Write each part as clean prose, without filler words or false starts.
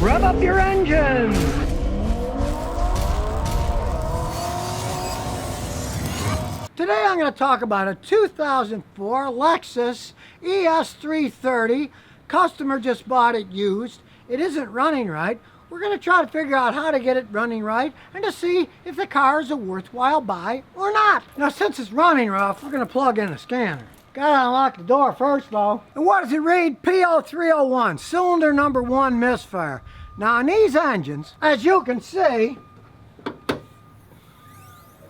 Rev up your engines! Today I'm going to talk about a 2004 Lexus ES330. Customer just bought it used. It isn't running right. We're going to try to figure out how to get it running right and to see if the car is a worthwhile buy or not. Now, since it's running rough, we're going to plug in a scanner. Gotta unlock the door first though. And what does it read? PO301, cylinder number 1 misfire. Now on these engines, as you can see,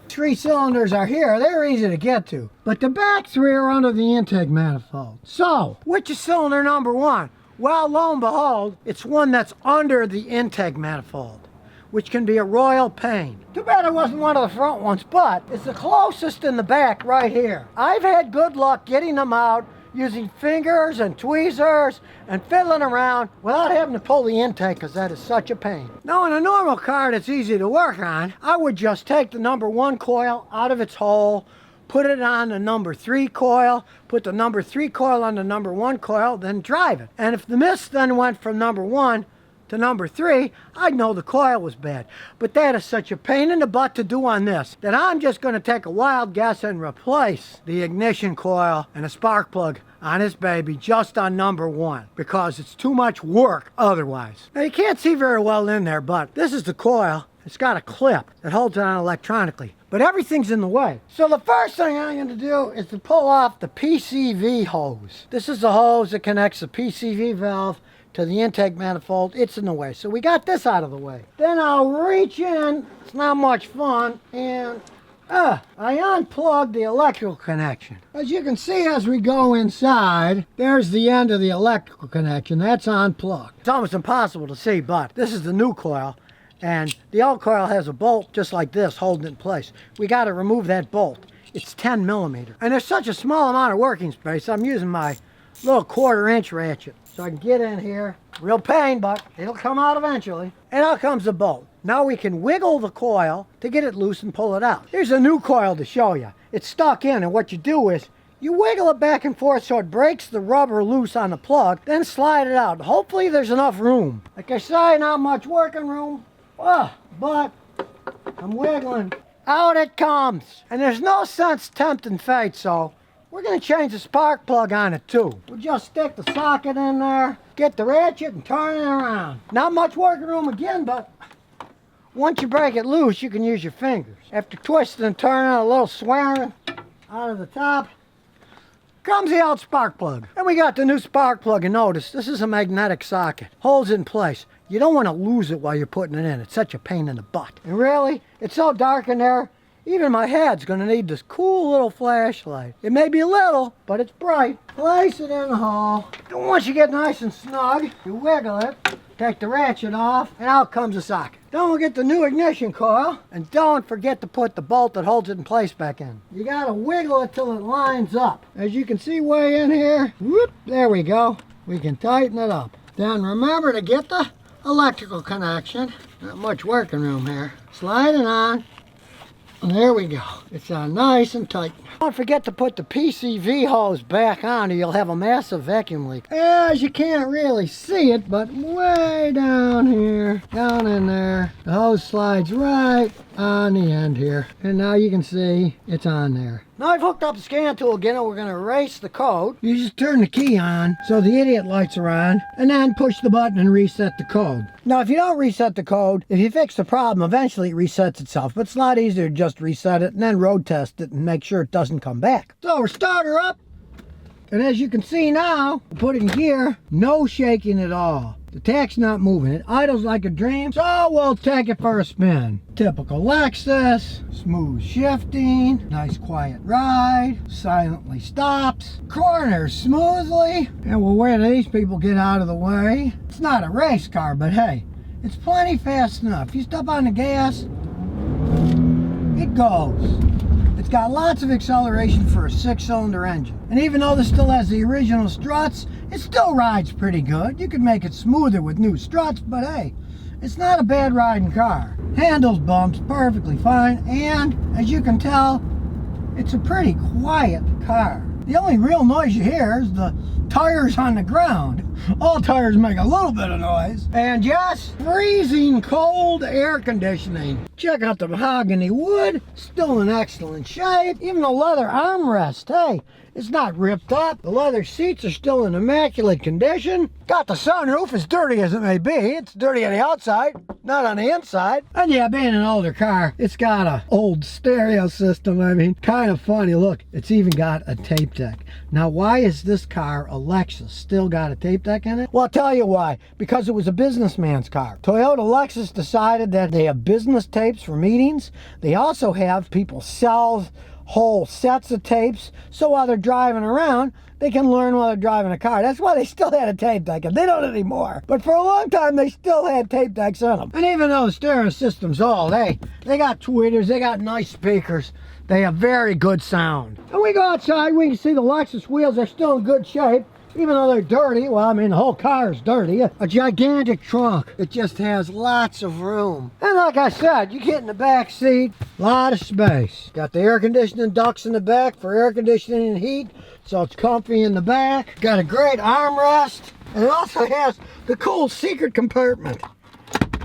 3 cylinders are here. They're easy to get to. But the back 3 are under the intake manifold. So, which is cylinder number 1? Well, lo and behold, it's one that's under the intake manifold, which can be a royal pain. Too bad it wasn't one of the front ones, but it's the closest in the back right here. I've had good luck getting them out using fingers and tweezers and fiddling around without having to pull the intake, because that is such a pain. Now in a normal car that's easy to work on, I would just take the number 1 coil out of its hole, put it on the number 3 coil, put the number 3 coil on the number 1 coil, then drive it. And if the mist then went from number 1 to number 3, I'd know the coil was bad. But that is such a pain in the butt to do on this that I'm just going to take a wild guess and replace the ignition coil and a spark plug on this baby just on number 1, because it's too much work otherwise. Now you can't see very well in there, but this is the coil. It's got a clip that holds it on electronically, but everything's in the way. So the first thing I'm going to do is to pull off the PCV hose. This is the hose that connects the PCV valve to the intake manifold. It's in the way, so we got this out of the way. Then I'll reach in, it's not much fun, and I unplugged the electrical connection. As you can see as we go inside, there's the end of the electrical connection. That's unplugged. It's almost impossible to see, but this is the new coil, and the old coil has a bolt just like this holding it in place. We got to remove that bolt. It's 10 millimeter. And there's such a small amount of working space, I'm using my little 1/4-inch ratchet so I can get in here. Real pain, but it'll come out eventually. And out comes the bolt. Now we can wiggle the coil to get it loose and pull it out. Here's a new coil to show you. It's stuck in, and what you do is you wiggle it back and forth so it breaks the rubber loose on the plug, then slide it out. Hopefully there's enough room. Like I say, not much working room, but I'm wiggling. Out it comes. And there's no sense tempting fate, so we're going to change the spark plug on it too. We'll just stick the socket in there, get the ratchet and turn it around. Not much working room again, but once you break it loose, you can use your fingers. After twisting and turning a little swearing out of the top, comes the old spark plug. And we got the new spark plug, and notice this is a magnetic socket. Holds it in place. You don't want to lose it while you're putting it in. It's such a pain in the butt. And really, it's so dark in there, even my head's going to need this cool little flashlight. It may be little, but it's bright. Place it in the hole. And once you get nice and snug, you wiggle it, take the ratchet off, and out comes the socket. Then we'll get the new ignition coil, and don't forget to put the bolt that holds it in place back in. You got to wiggle it till it lines up. As you can see way in here, whoop, there we go. We can tighten it up. Then remember to get the electrical connection. Not much working room here. Slide it on. There we go. It's nice and tight. Don't forget to put the PCV hose back on or you'll have a massive vacuum leak. As you can't really see it, but way down here, down in there, the hose slides right on the end here. And now you can see it's on there. Now I've hooked up the scan tool again and we're going to erase the code. You just turn the key on so the idiot lights are on and then push the button and reset the code. Now if you don't reset the code, if you fix the problem, eventually it resets itself. But it's a lot easier to just reset it and then road test it and make sure it doesn't come back. So we're starting her up. And as you can see now, put it in gear, no shaking at all. The tack's not moving. It idles like a dream, so we'll take it for a spin. Typical Lexus, smooth shifting, nice quiet ride, silently stops, corners smoothly, and well, where do these people get out of the way? It's not a race car, but hey, it's plenty fast enough. You step on the gas, it goes. It's got lots of acceleration for a 6-cylinder engine. And even though this still has the original struts, it still rides pretty good. You could make it smoother with new struts, but hey, it's not a bad riding car. Handles bumps perfectly fine, and as you can tell, it's a pretty quiet car. The only real noise you hear is the tires on the ground. All tires make a little bit of noise. And yes, freezing cold air conditioning. Check out the mahogany wood, still in excellent shape. Even the leather armrest, hey, it's not ripped up. The leather seats are still in immaculate condition. Got the sunroof, as dirty as it may be. It's dirty on the outside, not on the inside. And yeah, being an older car, it's got a old stereo system. I mean, kind of funny. Look, it's even got a tape deck. Now, why is this car, a Lexus, still got a tape deck in it? Well, I'll tell you why. Because it was a businessman's car. Toyota Lexus decided that they have business tapes for meetings. They also have people sell whole sets of tapes, so while they're driving around, they can learn while they're driving a car. That's why they still had a tape deck, and they don't anymore. But for a long time, they still had tape decks in them. And even though the stereo system's old, hey, they got tweeters, they got nice speakers, they have very good sound. And we go outside, we can see the Lexus wheels are still in good shape. Even though they're dirty, well, I mean, the whole car is dirty. A gigantic trunk. It just has lots of room. And like I said, you get in the back seat, a lot of space. Got the air conditioning ducts in the back for air conditioning and heat, so it's comfy in the back. Got a great armrest, and it also has the cool secret compartment.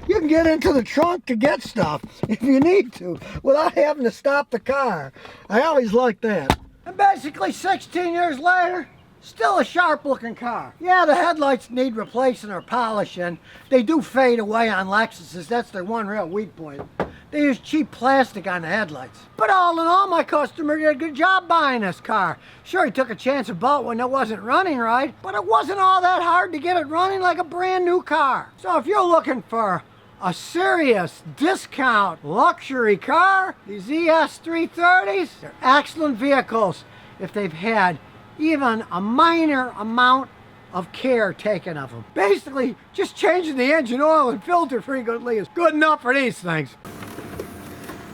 You can get into the trunk to get stuff if you need to without having to stop the car. I always like that. And basically 16 years later, still a sharp looking car. Yeah, the headlights need replacing or polishing. They do fade away on Lexuses. That's their one real weak point. They use cheap plastic on the headlights. But all in all, my customer did a good job buying this car. Sure, he took a chance and bought one that wasn't running right, but it wasn't all that hard to get it running like a brand new car. So if you're looking for a serious discount luxury car, these ES330s, they're excellent vehicles if they've had even a minor amount of care taken of them. Basically, just changing the engine oil and filter frequently is good enough for these things.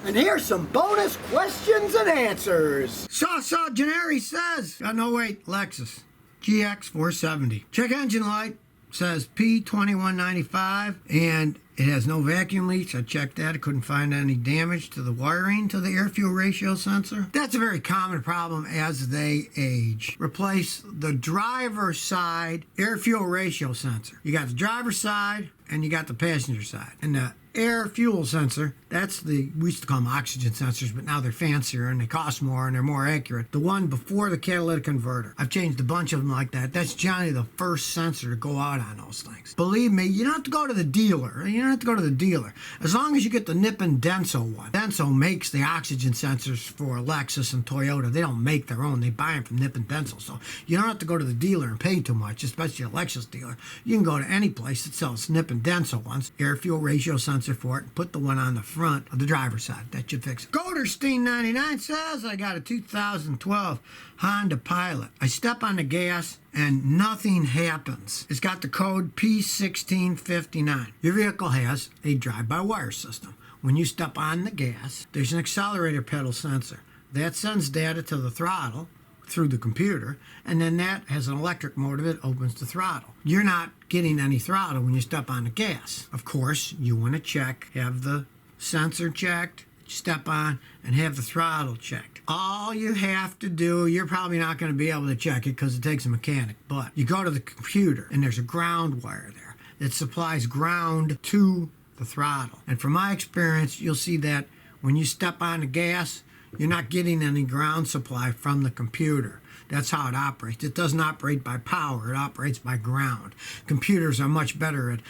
And here's some bonus questions and answers. Saw Gennari says, got no wait, Lexus GX 470. Check engine light, says P2195, and it has no vacuum leaks. I checked that. I couldn't find any damage to the wiring to the air-fuel ratio sensor. That's a very common problem as they age. Replace the driver's side air-fuel ratio sensor. You got the driver's side and you got the passenger side. And the air-fuel sensor, that's we used to call them oxygen sensors, but now they're fancier and they cost more and they're more accurate. The one before the catalytic converter. I've changed a bunch of them like that. That's generally the first sensor to go out on those things. Believe me, you don't have to go to the dealer. You don't have to go to the dealer. As long as you get the Nippon Denso one. Denso makes the oxygen sensors for Lexus and Toyota. They don't make their own. They buy them from Nippon Denso. So you don't have to go to the dealer and pay too much, especially a Lexus dealer. You can go to any place that sells Nippon Denso ones, air-fuel ratio sensor for it, and put the one on the front of the driver's side. That should fix it. Golderstein99 says, I got a 2012 Honda Pilot. I step on the gas and nothing happens. It's got the code P1659. Your vehicle has a drive-by-wire system. When you step on the gas, there's an accelerator pedal sensor. That sends data to the throttle through the computer, and then that has an electric motor that opens the throttle. You're not getting any throttle when you step on the gas. Of course, you want to check, have the sensor checked, step on, and have the throttle checked. All you have to do, you're probably not going to be able to check it because it takes a mechanic, but you go to the computer and there's a ground wire there that supplies ground to the throttle. And from my experience, you'll see that when you step on the gas, you're not getting any ground supply from the computer. That's how it operates. It doesn't operate by power. It operates by ground. Computers are much better at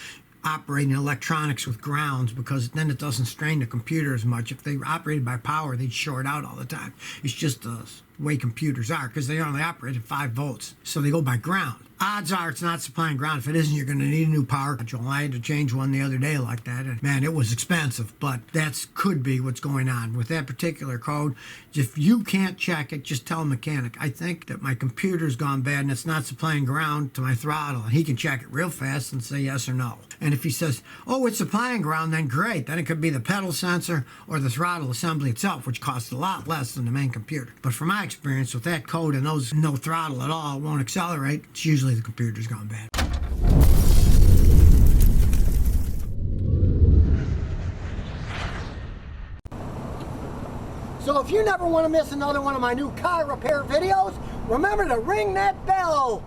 operating electronics with grounds because then it doesn't strain the computer as much. If they operated by power, they'd short out all the time. It's just the way computers are because they only operate at 5 volts. So they go by ground. Odds are it's not supplying ground. If it isn't, you're going to need a new power control. I had to change one the other day like that. And man, it was expensive, but that could be what's going on. With that particular code, if you can't check it, just tell a mechanic, I think that my computer's gone bad and it's not supplying ground to my throttle. And he can check it real fast and say yes or no. And if he says, oh, it's supplying ground, then great. Then it could be the pedal sensor or the throttle assembly itself, which costs a lot less than the main computer. But from my experience with that code and those no throttle at all, it won't accelerate. It's usually the computer's gone bad. So if you never want to miss another one of my new car repair videos, remember to ring that bell.